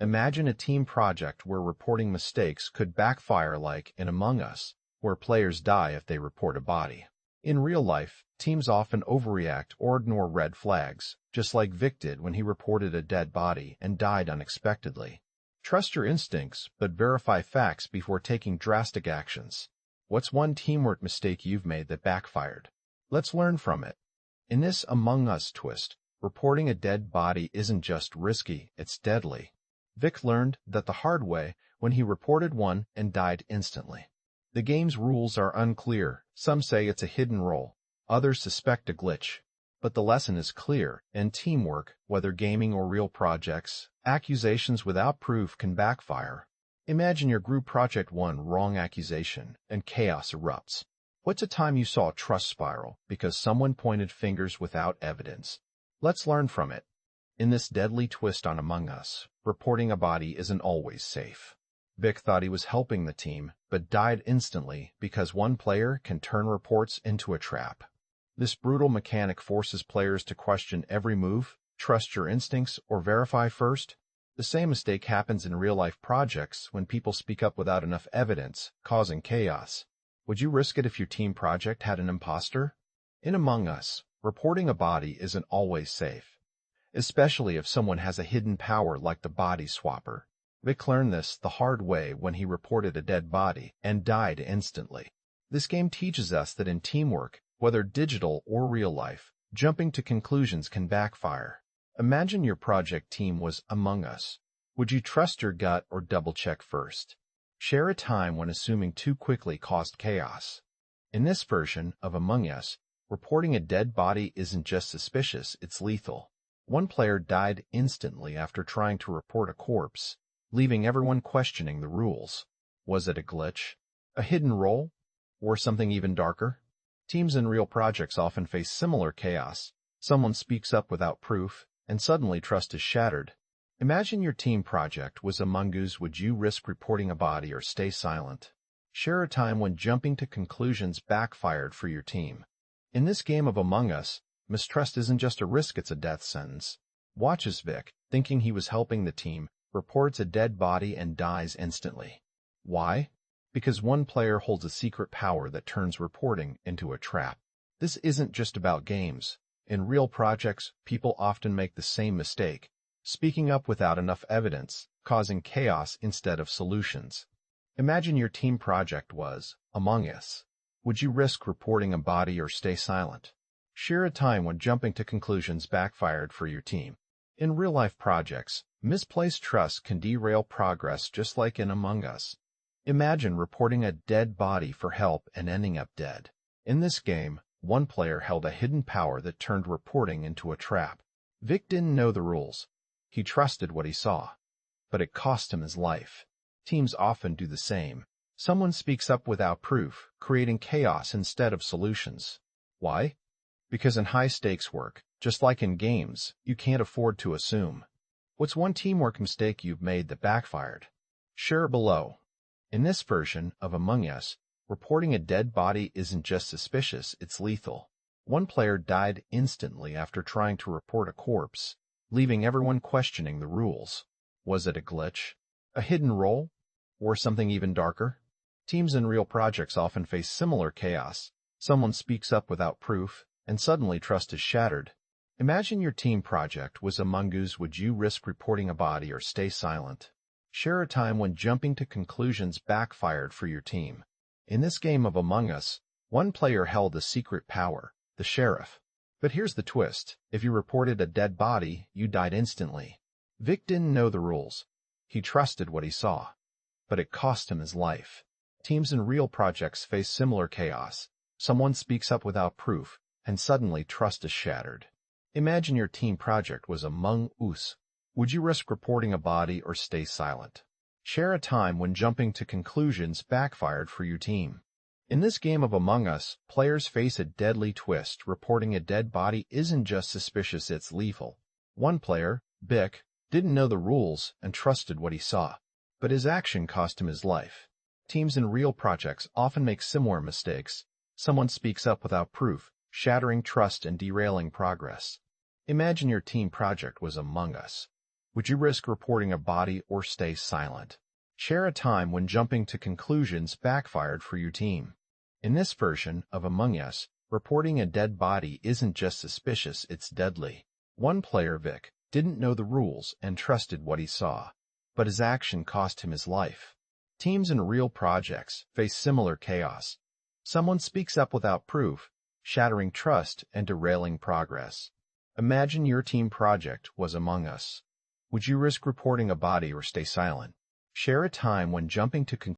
Imagine a team project where reporting mistakes could backfire, like in Among Us, where players die if they report a body. In real life, teams often overreact or ignore red flags, just like Vic did when he reported a dead body and died unexpectedly. Trust your instincts, but verify facts before taking drastic actions. What's one teamwork mistake you've made that backfired? Let's learn from it. In this Among Us twist, reporting a dead body isn't just risky, it's deadly. Vic learned that the hard way when he reported one and died instantly. The game's rules are unclear. Some say it's a hidden role, others suspect a glitch. But the lesson is clear. In teamwork, whether gaming or real projects, accusations without proof can backfire. Imagine your group project one wrong accusation, and chaos erupts. What's a time you saw a trust spiral because someone pointed fingers without evidence? Let's learn from it. In this deadly twist on Among Us, reporting a body isn't always safe. Vic thought he was helping the team, but died instantly because one player can turn reports into a trap. This brutal mechanic forces players to question every move, trust your instincts, or verify first. The same mistake happens in real-life projects when people speak up without enough evidence, causing chaos. Would you risk it if your team project had an imposter? In Among Us, reporting a body isn't always safe, especially if someone has a hidden power like the body swapper. Vic learned this the hard way when he reported a dead body and died instantly. This game teaches us that in teamwork, whether digital or real life, jumping to conclusions can backfire. Imagine your project team was Among Us. Would you trust your gut or double-check first? Share a time when assuming too quickly caused chaos. In this version of Among Us, reporting a dead body isn't just suspicious, it's lethal. One player died instantly after trying to report a corpse, leaving everyone questioning the rules. Was it a glitch, a hidden role, or something even darker? Teams in real projects often face similar chaos. Someone speaks up without proof, and suddenly trust is shattered. Imagine your team project was Among Us. Would you risk reporting a body or stay silent? Share a time when jumping to conclusions backfired for your team. In this game of Among Us, mistrust isn't just a risk, it's a death sentence. Watch as Vic, thinking he was helping the team, reports a dead body and dies instantly. Why? Because one player holds a secret power that turns reporting into a trap. This isn't just about games. In real projects, people often make the same mistake, speaking up without enough evidence, causing chaos instead of solutions. Imagine your team project was Among Us. Would you risk reporting a body or stay silent? Share a time when jumping to conclusions backfired for your team. In real-life projects, misplaced trust can derail progress just like in Among Us. Imagine reporting a dead body for help and ending up dead. In this game, one player held a hidden power that turned reporting into a trap. Vic didn't know the rules. He trusted what he saw, but it cost him his life. Teams often do the same. Someone speaks up without proof, creating chaos instead of solutions. Why? Because in high-stakes work, just like in games, you can't afford to assume. What's one teamwork mistake you've made that backfired? Share below. In this version of Among Us, reporting a dead body isn't just suspicious, it's lethal. One player died instantly after trying to report a corpse, leaving everyone questioning the rules. Was it a glitch, a hidden role, or something even darker? Teams in real projects often face similar chaos. Someone speaks up without proof, and suddenly trust is shattered. Imagine your team project was Among Us. Would you risk reporting a body or stay silent? Share a time when jumping to conclusions backfired for your team. In this game of Among Us, one player held a secret power, the sheriff. But here's the twist. If you reported a dead body, you died instantly. Vic didn't know the rules. He trusted what he saw, but it cost him his life. Teams in real projects face similar chaos. Someone speaks up without proof, and suddenly trust is shattered. Imagine your team project was Among Us. Would you risk reporting a body or stay silent? Share a time when jumping to conclusions backfired for your team. In this game of Among Us, players face a deadly twist. Reporting a dead body isn't just suspicious, it's lethal. One player, Vic, didn't know the rules and trusted what he saw, but his action cost him his life. Teams in real projects often make similar mistakes. Someone speaks up without proof, shattering trust and derailing progress. Imagine your team project was Among Us. Would you risk reporting a body or stay silent? Share a time when jumping to conclusions backfired for your team. In this version of Among Us, reporting a dead body isn't just suspicious, it's deadly. One player, Vic, didn't know the rules and trusted what he saw, but his action cost him his life. Teams in real projects face similar chaos. Someone speaks up without proof, shattering trust and derailing progress. Imagine your team project was Among Us. Would you risk reporting a body or stay silent? Share a time when jumping to conclusions